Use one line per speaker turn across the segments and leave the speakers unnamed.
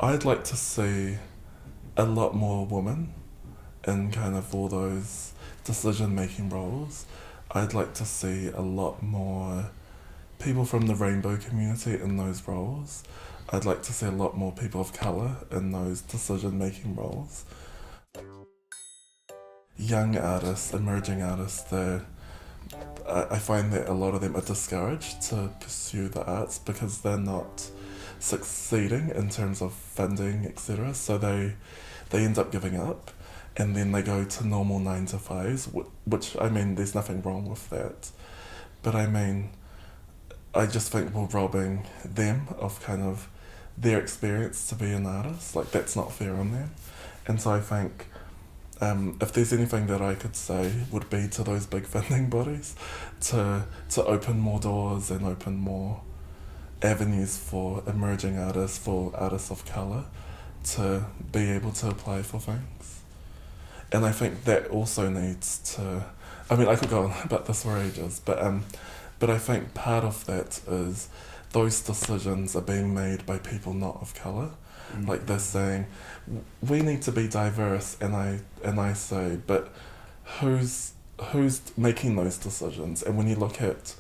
I'd like to see a lot more women in kind of all those decision-making roles. I'd like to see a lot more people from the rainbow community in those roles. I'd like to see a lot more people of colour in those decision-making roles. Young artists, emerging artists, I find that a lot of them are discouraged to pursue the arts because they're not succeeding in terms of funding, etc. So they end up giving up, and then they go to normal 9 to 5s, which, I mean, there's nothing wrong with that. But I mean, I just think we're robbing them of kind of their experience to be an artist. Like, that's not fair on them. And so I think if there's anything that I could say would be to those big funding bodies to open more doors and open more avenues for emerging artists, for artists of colour, to be able to apply for things. And I think that also needs to, I mean, I could go on about this for ages, but I think part of that is those decisions are being made by people not of colour. Like, they're saying, we need to be diverse, and I say, but who's making those decisions? And when you look at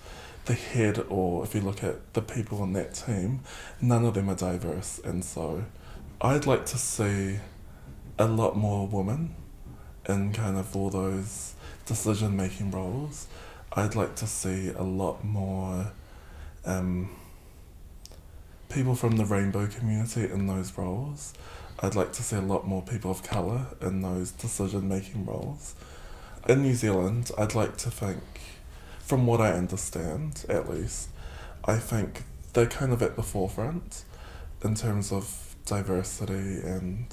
the head, or if you look at the people on that team, none of them are diverse. And so I'd like to see a lot more women in kind of all those decision-making roles. I'd like to see a lot more people from the rainbow community in those roles. I'd like to see a lot more people of colour in those decision-making roles. In New Zealand, I'd like to think, from what I understand at least, I think they're kind of at the forefront in terms of diversity and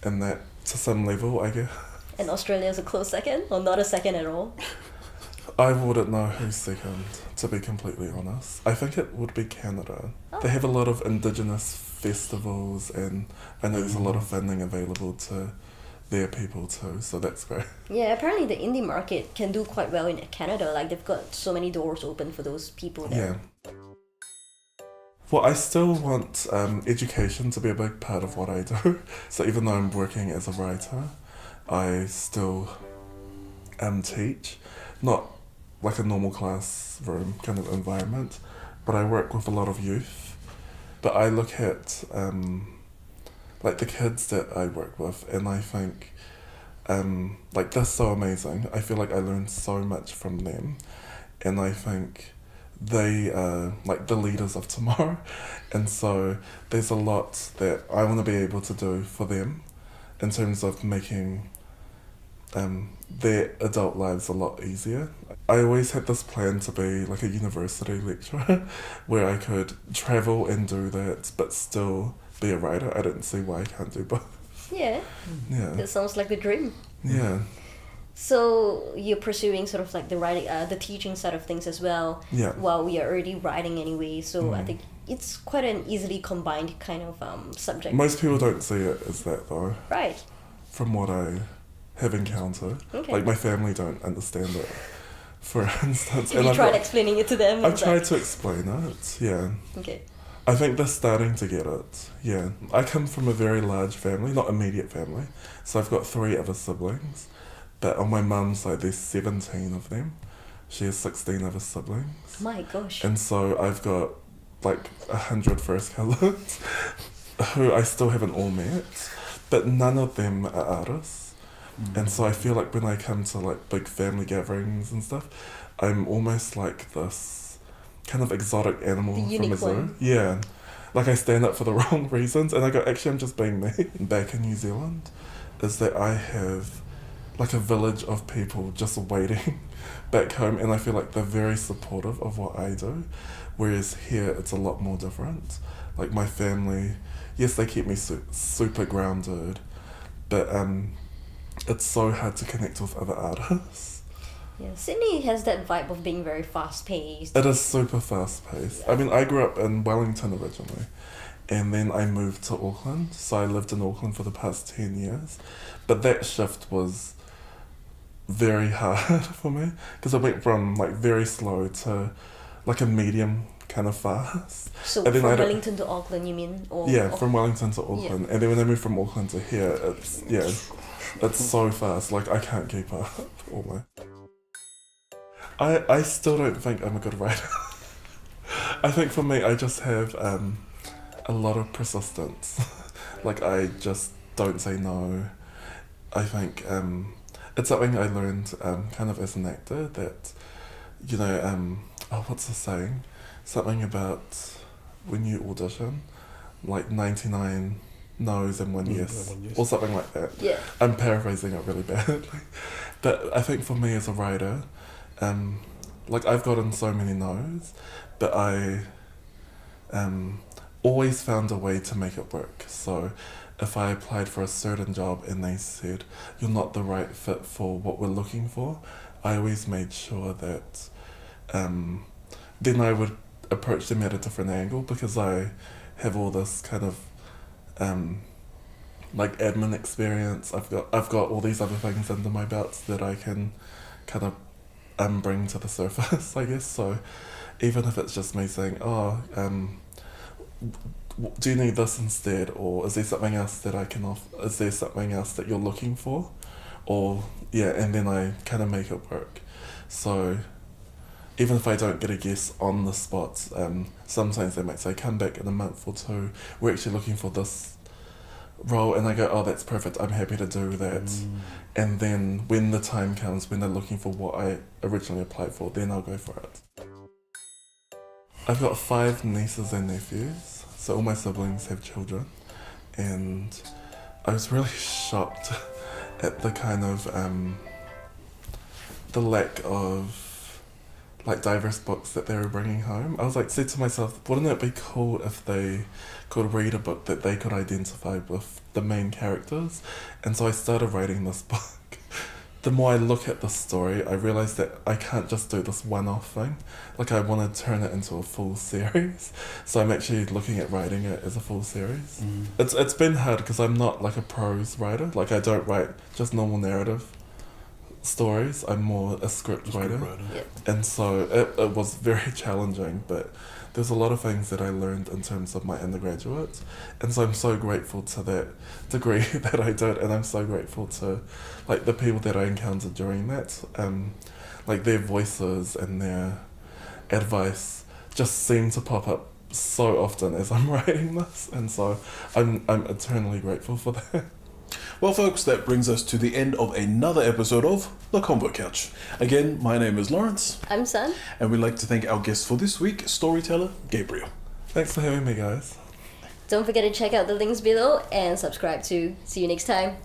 that, to some level, I guess.
And Australia's a close second, or not a second at all?
I wouldn't know who's second, to be completely honest. I think it would be Canada. Oh. They have a lot of Indigenous festivals, and I know there's a lot of funding available to their people too, so that's great.
Yeah, apparently the indie market can do quite well in Canada. Like, they've got so many doors open for those people there.
Yeah. Well, I still want education to be a big part of what I do. So even though I'm working as a writer, I still teach. Not like a normal classroom kind of environment, but I work with a lot of youth. But I look at like the kids that I work with, and I think like, they're so amazing. I feel like I learn so much from them, and I think they are like the leaders of tomorrow. And so there's a lot that I want to be able to do for them in terms of making their adult lives a lot easier. I always had this plan to be like a university lecturer where I could travel and do that but still be a writer. I don't see why I can't do both.
Yeah.
Yeah.
That sounds like the dream.
Yeah.
So you're pursuing sort of like the writing, the teaching side of things as well.
Yeah.
While we are already writing anyway, so I think it's quite an easily combined kind of subject.
Most people don't see it as that though.
Right.
From what I have encountered.
Okay.
Like, my family don't understand it, for instance.
Have you tried explaining it to them?
I've tried to explain it, yeah.
Okay.
I think they're starting to get it, yeah. I come from a very large family, not immediate family, so I've got 3 other siblings, but on my mum's side there's 17 of them. She has 16 other siblings.
My gosh.
And so I've got like 100 first cousins who I still haven't all met, but none of them are artists. And so I feel like when I come to like big family gatherings and stuff, I'm almost like this kind of exotic animal from a zoo. Yeah. Like, I stand up for the wrong reasons, and I go, actually, I'm just being me. Back in New Zealand, is that I have like a village of people just waiting back home, and I feel like they're very supportive of what I do, whereas here it's a lot more different. Like, my family, yes, they keep me super grounded, but it's so hard to connect with other artists.
Yeah, Sydney has that vibe of being very fast-paced.
It is super fast-paced.
Yeah.
I mean, I grew up in Wellington originally, and then I moved to Auckland, so I lived in Auckland for the past 10 years. But that shift was very hard for me, because I went from like very slow to like a medium kind of fast.
So
And then
from Wellington to Auckland, you mean?
From Wellington to Auckland. And then when I moved from Auckland to here, it's so fast. Like, I can't keep up almost. I still don't think I'm a good writer. I think for me, I just have a lot of persistence. Like, I just don't say no. I think it's something I learned kind of as an actor that, you know, what's the saying? Something about when you audition, like 99 no's and one yes, or something like that.
Yeah.
I'm paraphrasing it really badly. But I think for me as a writer, like I've gotten so many no's, but I always found a way to make it work. So if I applied for a certain job and they said, you're not the right fit for what we're looking for, I always made sure that then I would approach them at a different angle, because I have all this kind of like admin experience. I've got all these other things under my belt that I can kind of bring to the surface, I guess. So even if it's just me saying, do you need this instead, or is there something else that I can offer? Is there something else that you're looking for? Or and then I kind of make it work. So even if I don't get a yes on the spot, sometimes they might say, come back in a month or two, we're actually looking for this role, and I go, oh, that's perfect, I'm happy to do that. And then when the time comes, when they're looking for what I originally applied for, then I'll go for it. I've got 5 nieces and nephews, so all my siblings have children, and I was really shocked at the kind of the lack of like diverse books that they were bringing home. I was like, said to myself, wouldn't it be cool if they could read a book that they could identify with the main characters? And so I started writing this book. The more I look at the story, I realised that I can't just do this one-off thing. Like, I want to turn it into a full series. So I'm actually looking at writing it as a full series. It's been hard because I'm not like a prose writer. Like, I don't write just normal narrative stories. I'm more a script writer.
Yep.
And so it was very challenging, but there's a lot of things that I learned in terms of my undergraduate, and so I'm so grateful to that degree that I did, and I'm so grateful to like the people that I encountered during that. Like their voices and their advice just seem to pop up so often as I'm writing this, and so I'm eternally grateful for that.
Well, folks, that brings us to the end of another episode of The Convo Couch. Again, my name is Lawrence.
I'm Sun.
And we'd like to thank our guest for this week, storyteller Gabriel.
Thanks for having me, guys.
Don't forget to check out the links below and subscribe too. See you next time.